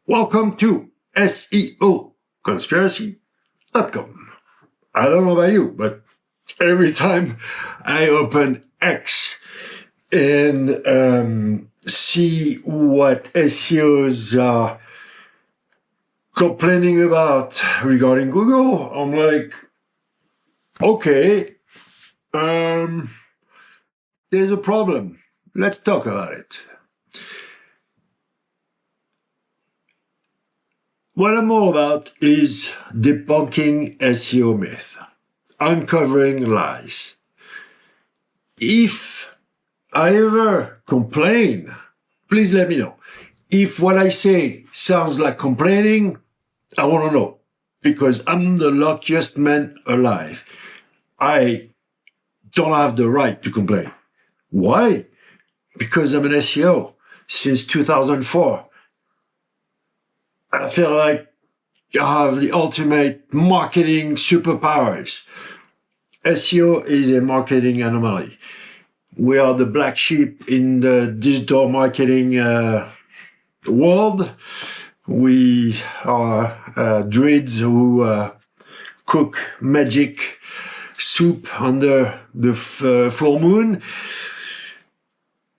Welcome to SEO Conspiracy.com. I don't know about you, but every time I open X and see what SEOs are complaining about regarding Google, I'm like, okay, there's a problem. Let's talk about it. What I'm all about is debunking SEO myth, uncovering lies. If I ever complain, please let me know. If what I say sounds like complaining, I want to know, because I'm the luckiest man alive. I don't have the right to complain. Why? Because I'm an SEO since 2004. I feel like I have the ultimate marketing superpowers. SEO is a marketing anomaly. We are the black sheep in the digital marketing world. We are druids who cook magic soup under the full moon.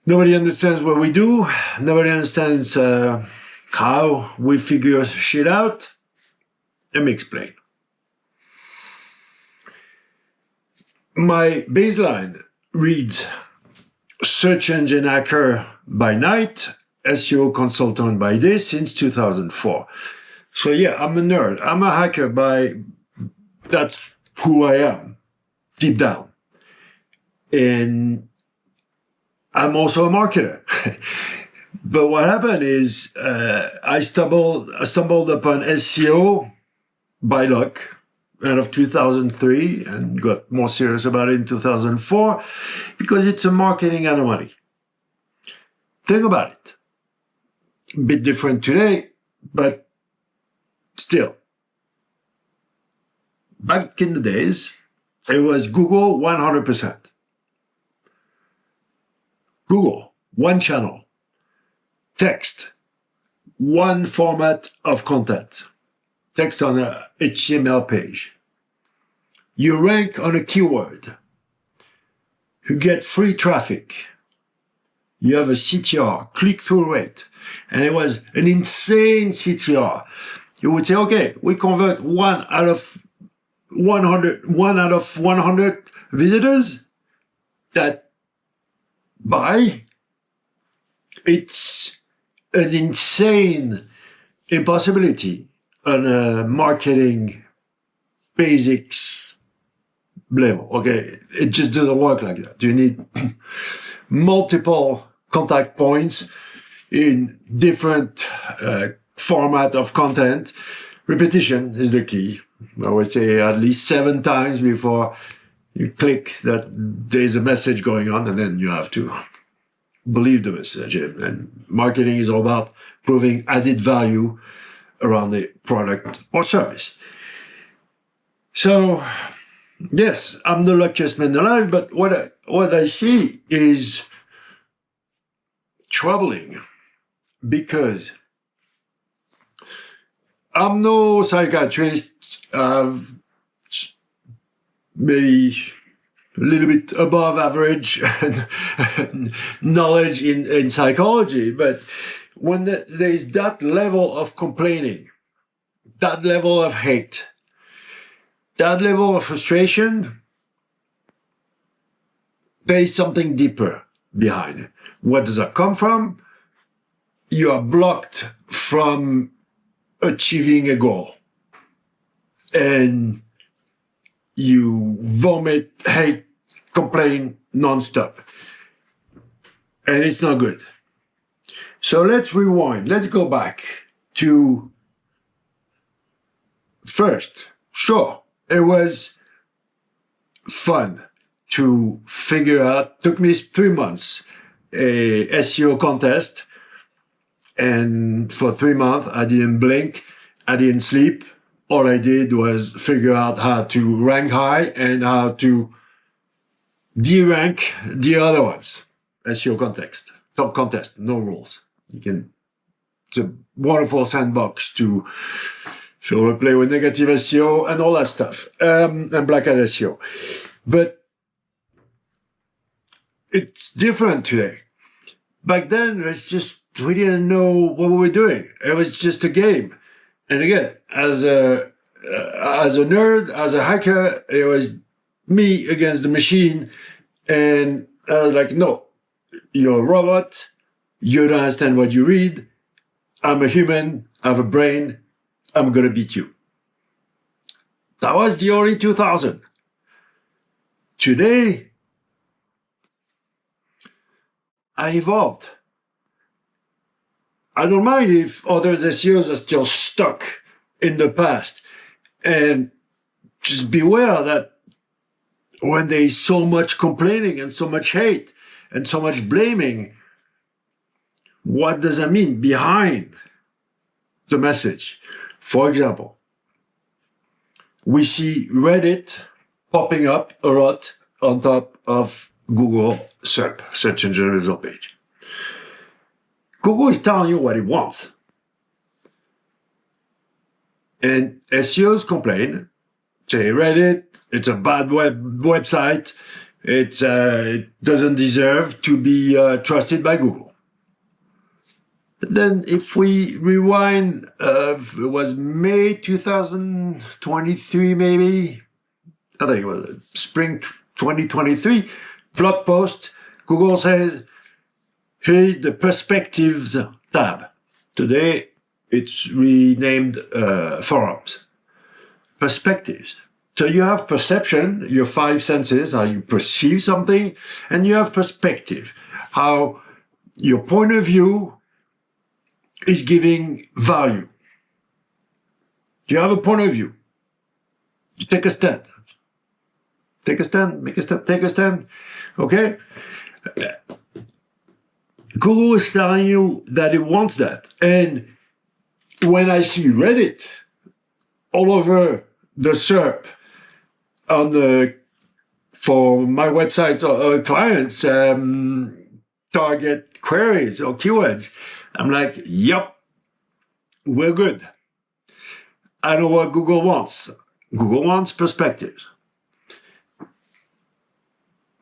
Nobody understands what we do. Nobody understands how we figure shit out. Let me explain. My baseline reads search engine hacker by night, SEO consultant by day since 2004. So yeah, I'm a nerd. I'm a hacker that's who I am, deep down. And I'm also a marketer. But what happened is I stumbled upon SEO by luck out of 2003 and got more serious about it in 2004 because it's a marketing anomaly. Think about it. A bit different today, but still. Back in the days, it was Google 100%. Google, one channel. Text, one format of content. Text on a HTML page. You rank on a keyword. You get free traffic. You have a CTR, click-through rate. And it was an insane CTR. You would say, okay, we convert 1 out of 100 visitors that buy. It's an insane impossibility on a marketing basics level. Okay, it just doesn't work like that. You need multiple contact points in different format of content. Repetition is the key. I would say at least 7 times before you click that there's a message going on, and then you have to believe the message. And marketing is all about proving added value around the product or service. So, yes, I'm the luckiest man alive, but what I see is troubling because I'm no psychiatrist. Maybe a little bit above average knowledge in psychology, but when there's that level of complaining, that level of hate, that level of frustration, there is something deeper behind it. Where does that come from? You are blocked from achieving a goal. And you vomit, hate, complain nonstop. And it's not good. So let's rewind. Let's go back to first. Sure, it was fun to figure out. Took me 3 months, a SEO contest. And for 3 months, I didn't blink. I didn't sleep. All I did was figure out how to rank high and how to de-rank the other ones. SEO context, top contest, no rules. You can It's a wonderful sandbox to play with negative SEO and all that stuff, and black hat SEO. But it's different today. Back then, we didn't know what we were doing. It was just a game. And again, as a nerd, as a hacker, it was me against the machine. And I was like, no, you're a robot. You don't understand what you read. I'm a human. I have a brain. I'm going to beat you. That was the early 2000. Today, I evolved. I don't mind if other SEOs are still stuck in the past. And just beware that when there is so much complaining and so much hate and so much blaming, what does that mean behind the message? For example, we see Reddit popping up a lot on top of Google SERP, search engine result page. Google is telling you what it wants. And SEOs complain, say Reddit, it's a bad website, it doesn't deserve to be trusted by Google. But then if we rewind, it was May 2023 maybe, I think it was spring 2023, blog post, Google says, here's the perspectives tab. Today, it's renamed forums. Perspectives. So you have perception, your five senses, how you perceive something, and you have perspective, how your point of view is giving value. You have a point of view. You take a stand. Take a stand, make a stand, take a stand. Okay? Google is telling you that it wants that. And when I see Reddit all over the SERP for my websites or clients, target queries or keywords, I'm like, yep, we're good. I know what Google wants. Google wants perspectives.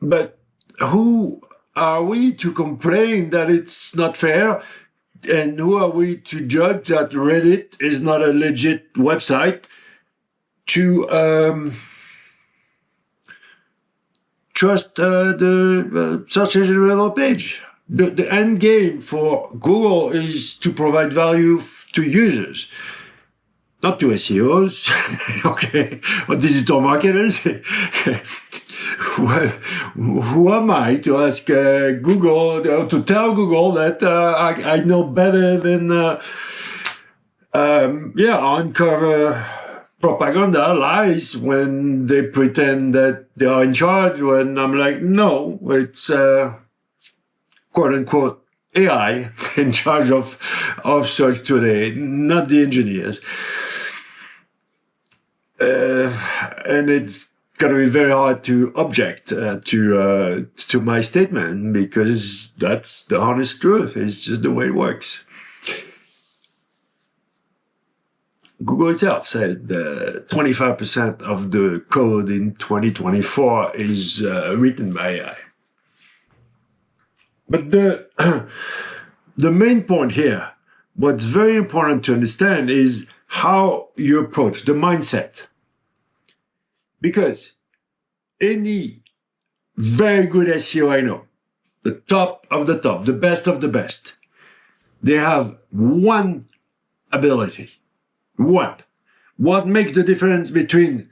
But who are we to complain that it's not fair? And who are we to judge that Reddit is not a legit website to trust the search engine result page? The end game for Google is to provide value to users, not to SEOs, okay, or digital marketers. Well, who am I to ask Google, to tell Google that I know better than, uncover propaganda, lies, when they pretend that they are in charge, when I'm like, no, it's quote-unquote AI in charge of search today, not the engineers. And it's going to be very hard to object to my statement, because that's the honest truth. It's just the way it works. Google itself says that 25% of the code in 2024 is written by AI. But the main point here, what's very important to understand, is how you approach the mindset. Because any very good SEO I know, the top of the top, the best of the best, they have one ability. One. What makes the difference between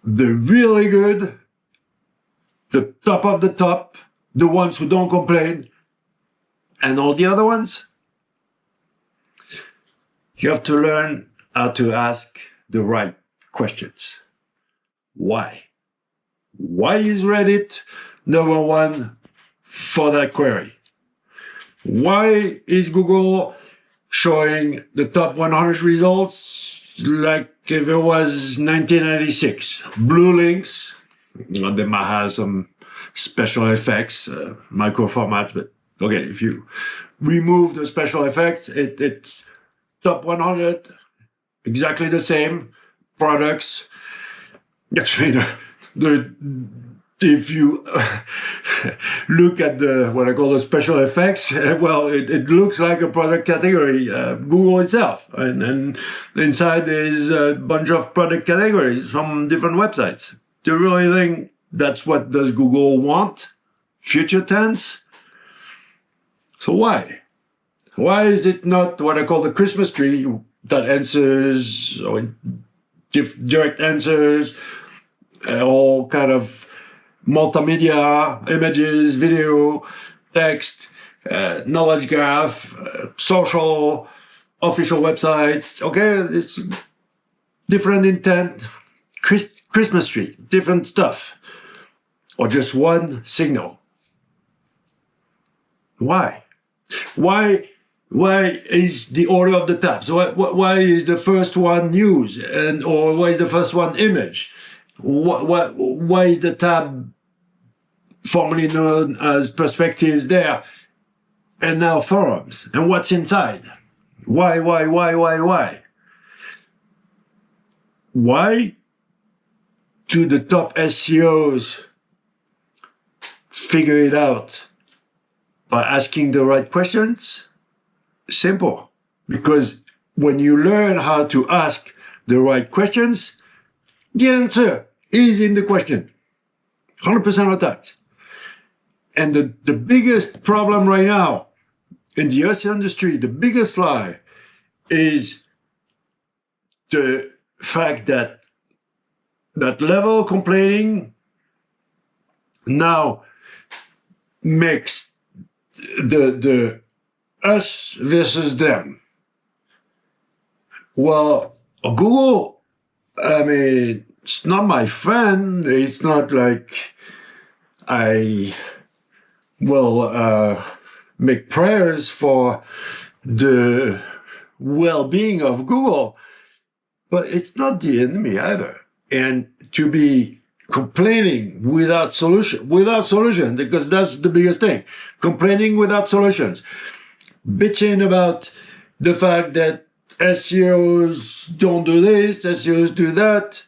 the really good, the top of the top, the ones who don't complain, and all the other ones? You have to learn how to ask the right questions. Why? Why is Reddit number one for that query? Why is Google showing the top 100 results like if it was 1996? Blue links, they might have some special effects, micro formats, but Okay, if you remove the special effects, it's top 100, exactly the same products. Actually, the if you look at what I call the special effects, well, it looks like a product category, Google itself. And inside there's a bunch of product categories from different websites. Do you really think that's what does Google want? Future tense? So why? Why is it not what I call the Christmas tree that answers, or direct answers, all kind of multimedia, images, video, text, knowledge graph, social, official websites. Okay, it's different intent. Christmas tree, different stuff. Or just one signal. Why? Why is the order of the tabs? Why is the first one news, or why is the first one image? Why is the tab formerly known as perspectives there, and now forums? And what's inside? Why? Why do the top SEOs figure it out by asking the right questions? Simple. Because when you learn how to ask the right questions, the answer is in the question. 100% of the time. And the biggest problem right now in the SEO industry, the biggest lie, is the fact that level complaining now makes the us versus them. Well, Google, I mean, it's not my friend. It's not like I will make prayers for the well-being of Google, but it's not the enemy either. And to be complaining without solution, because that's the biggest thing. Complaining without solutions. Bitching about the fact that SEOs don't do this, SEOs do that.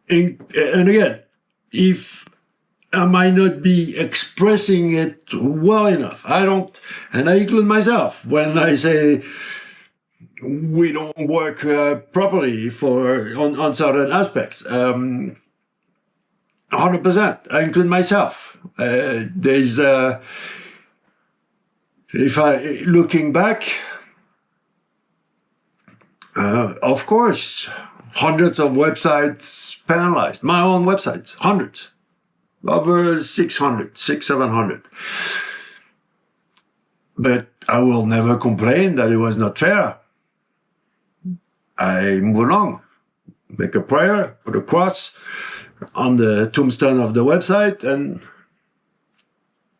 And again, if I might not be expressing it well enough, and I include myself when I say we don't work properly on certain aspects. 100%, I include myself. Looking back, of course, hundreds of websites penalized. My own websites, hundreds. Over 700. But I will never complain that it was not fair. I move along, make a prayer, put a cross on the tombstone of the website, and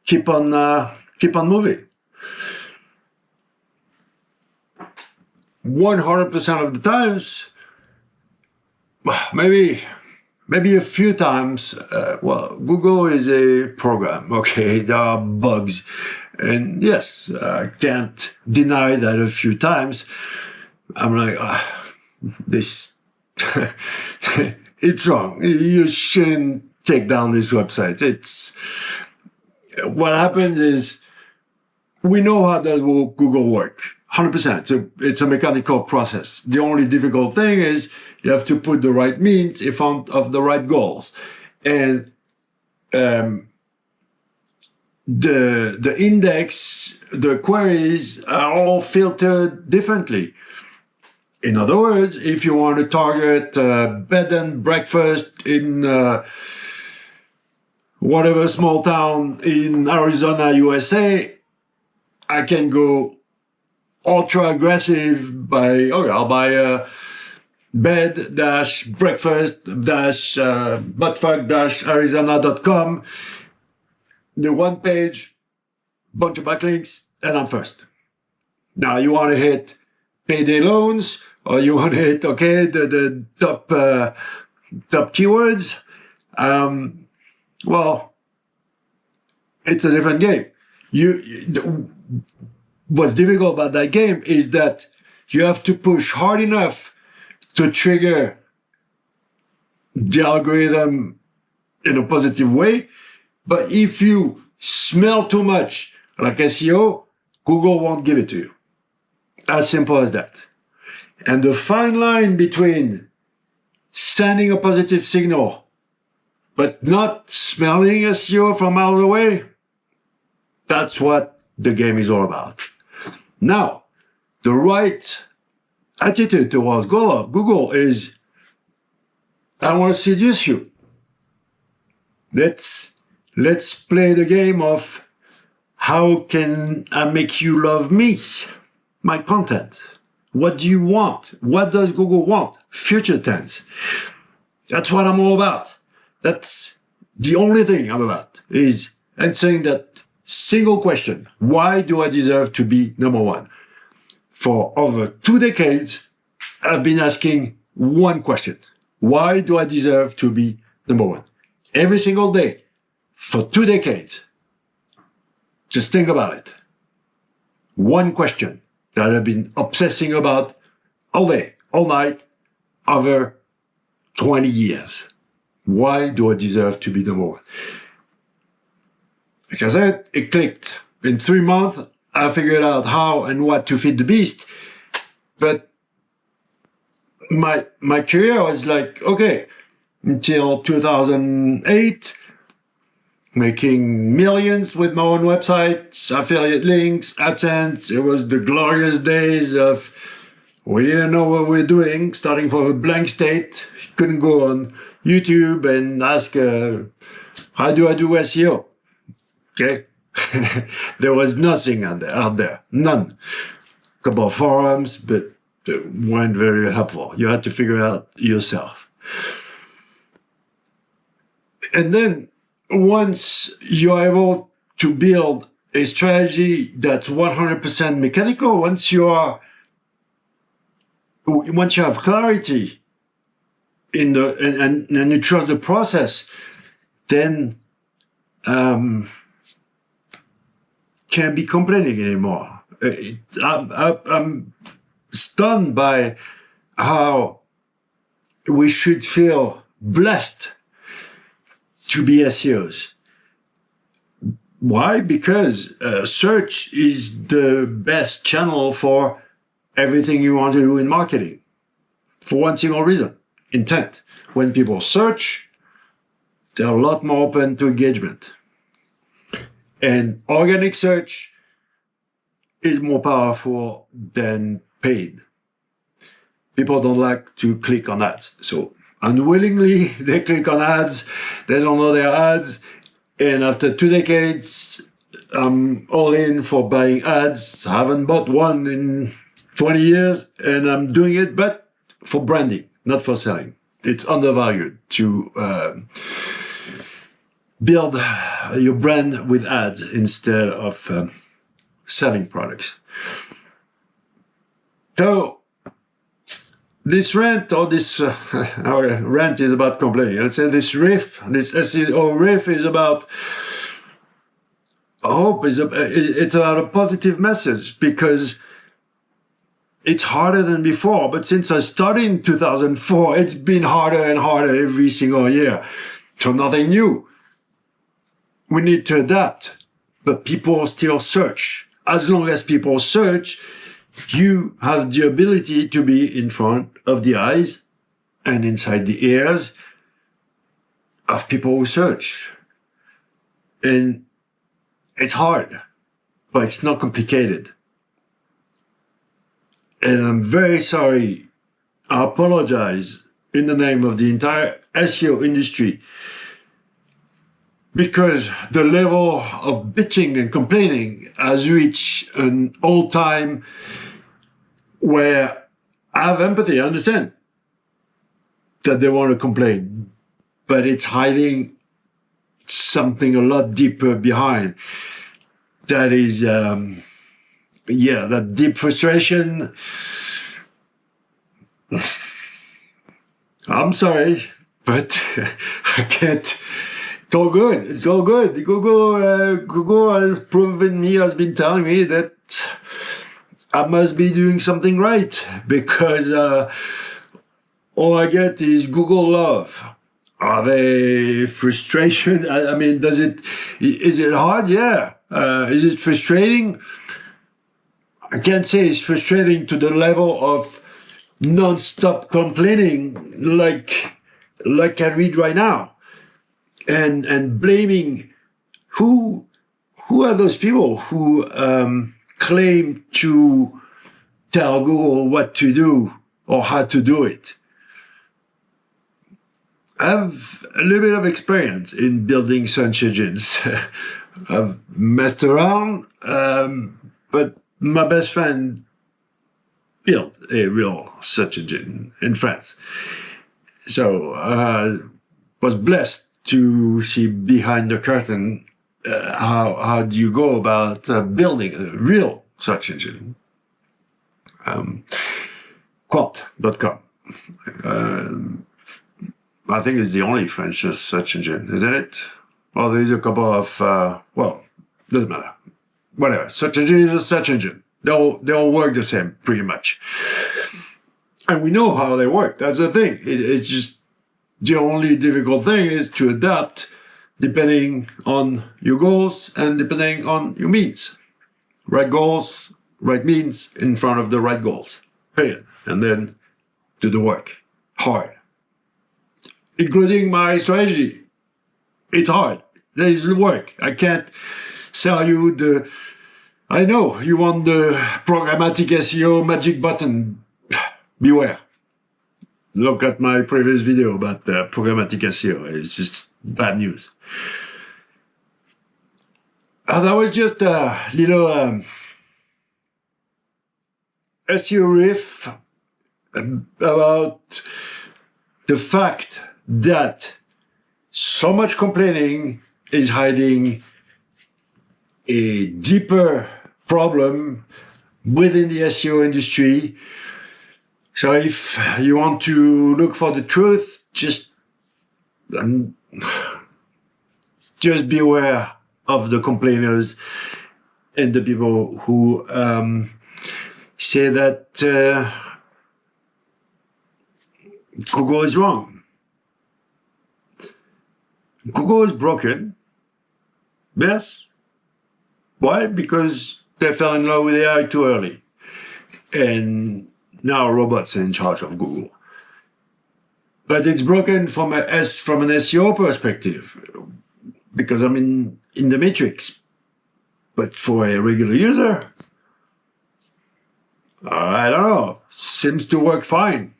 keep on moving. 100% of the times, maybe a few times. Well, Google is a program. Okay, there are bugs, and yes, I can't deny that a few times. I'm like, this, it's wrong. You shouldn't take down this website. What happens is, we know how does Google work. 100%. It's a mechanical process. The only difficult thing is you have to put the right means in front of the right goals. And the index, the queries are all filtered differently. In other words, if you want to target bed and breakfast in whatever small town in Arizona, USA, I can go ultra aggressive I'll buy a bed-breakfast-buttfuck-arizona.com, the one page, bunch of backlinks, and I'm first. Now you want to hit payday loans, or you want to hit, the top keywords. Well, it's a different game. What's difficult about that game is that you have to push hard enough to trigger the algorithm in a positive way. But if you smell too much like SEO, Google won't give it to you. As simple as that. And the fine line between sending a positive signal but not smelling SEO from miles away, that's what the game is all about. Now, the right attitude towards Google is, I want to seduce you. Let's play the game of how can I make you love me, my content. What do you want? What does Google want? Future tense. That's what I'm all about. That's the only thing I'm about, is answering that single question. Why do I deserve to be number one? For over 2 decades, I've been asking one question. Why do I deserve to be number one? Every single day for 2 decades. Just think about it. One question that I've been obsessing about all day, all night, over 20 years. Why do I deserve to be number one? Like I said, it clicked. In 3 months, I figured out how and what to feed the beast. But my career was like, okay, until 2008, making millions with my own websites, affiliate links, AdSense. It was the glorious days of, we didn't know what we were doing, starting from a blank state. Couldn't go on YouTube and ask, how do I do SEO? Okay. There was nothing out there. None. A couple of forums, but they weren't very helpful. You had to figure it out yourself. And then once you're able to build a strategy that's 100% mechanical, once you have clarity in and you trust the process, then can't be complaining anymore. I'm stunned by how we should feel blessed to be SEOs. Why? Because search is the best channel for everything you want to do in marketing. For one single reason, intent. When people search, they're a lot more open to engagement. And organic search is more powerful than paid. People don't like to click on ads. So unwillingly, they click on ads. They don't know their ads. And after 2 decades, I'm all in for buying ads. I haven't bought one in 20 years, and I'm doing it, but for branding, not for selling. It's undervalued to build your brand with ads instead of selling products. So this rant, or this our rant is about complaining. I'd say this SEO riff is about hope. It's about a positive message, because it's harder than before. But since I started in 2004, it's been harder and harder every single year. So nothing new. We need to adapt, but people still search. As long as people search, you have the ability to be in front of the eyes and inside the ears of people who search. And it's hard, but it's not complicated. And I'm very sorry. I apologize in the name of the entire SEO industry, because the level of bitching and complaining has reached an all-time where I have empathy. I understand that they want to complain, but it's hiding something a lot deeper behind. That is, that deep frustration. I'm sorry, but I can't It's all good. It's all good. Google has proven me, has been telling me that I must be doing something right because all I get is Google love. Are they frustration? I mean, is it hard? Yeah. Is it frustrating? I can't say it's frustrating to the level of non-stop complaining like I read right now. And blaming who are those people who claim to tell Google what to do or how to do it. I have a little bit of experience in building search engines. I've messed around, but my best friend built a real search engine in France. So I was blessed to see behind the curtain how do you go about building a real search engine. Quant.com. I think it's the only French search engine, isn't it? Well, there's a couple of, doesn't matter. Whatever. Search engine is a search engine. They all work the same, pretty much. And we know how they work. That's the thing. It's just the only difficult thing is to adapt depending on your goals and depending on your means. Right goals, right means in front of the right goals. Period. And then do the work. Hard. Including my strategy. It's hard. There is work. I can't sell you I know you want the programmatic SEO magic button. Beware. Look at my previous video about programmatic SEO. It's just bad news. That was just a little SEO riff about the fact that so much complaining is hiding a deeper problem within the SEO industry. So if you want to look for the truth, just beware of the complainers and the people who say that Google is wrong. Google is broken. Yes. Why? Because they fell in love with AI too early. And now robots are in charge of Google. But it's broken from an SEO perspective. Because I'm in the matrix. But for a regular user, I don't know, seems to work fine.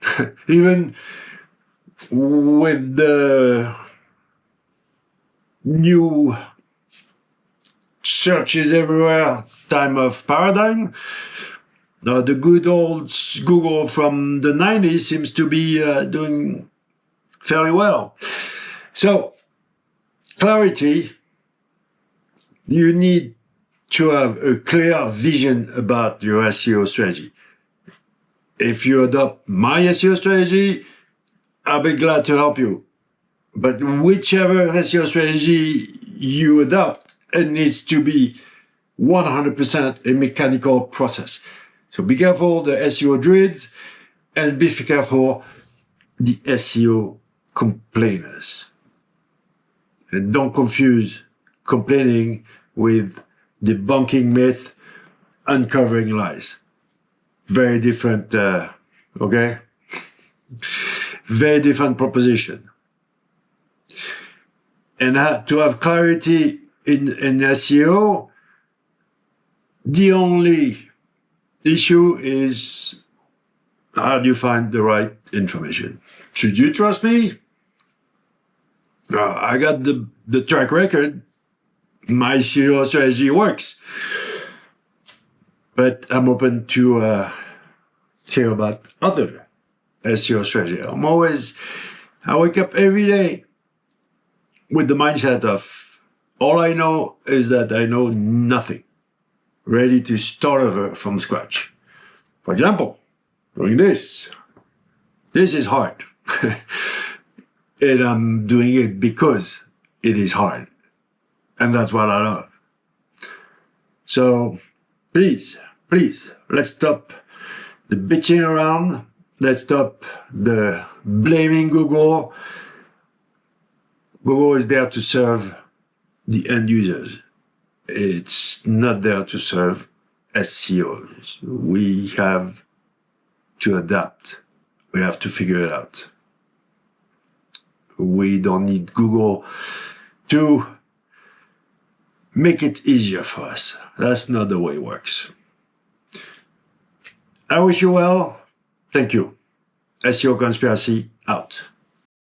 Even with the new searches everywhere time of paradigm, the good old Google from the 90s seems to be doing fairly well. So, clarity, you need to have a clear vision about your SEO strategy. If you adopt my SEO strategy, I'll be glad to help you. But whichever SEO strategy you adopt, it needs to be 100% a mechanical process. So be careful the SEO druids and be careful the SEO complainers. And don't confuse complaining with debunking myth, uncovering lies. Very different, okay? Very different proposition. And to have clarity in SEO, the only issue is how do you find the right information? Should you trust me? I got the track record. My SEO strategy works. But I'm open to hear about other SEO strategy. I wake up every day with the mindset of all I know is that I know nothing. Ready to start over from scratch. For example, doing this. This is hard. And I'm doing it because it is hard. And that's what I love. So please, let's stop the bitching around. Let's stop the blaming Google. Google is there to serve the end users. It's not there to serve SEOs. We have to adapt. We have to figure it out. We don't need Google to make it easier for us. That's not the way it works. I wish you well. Thank you. SEO Conspiracy out.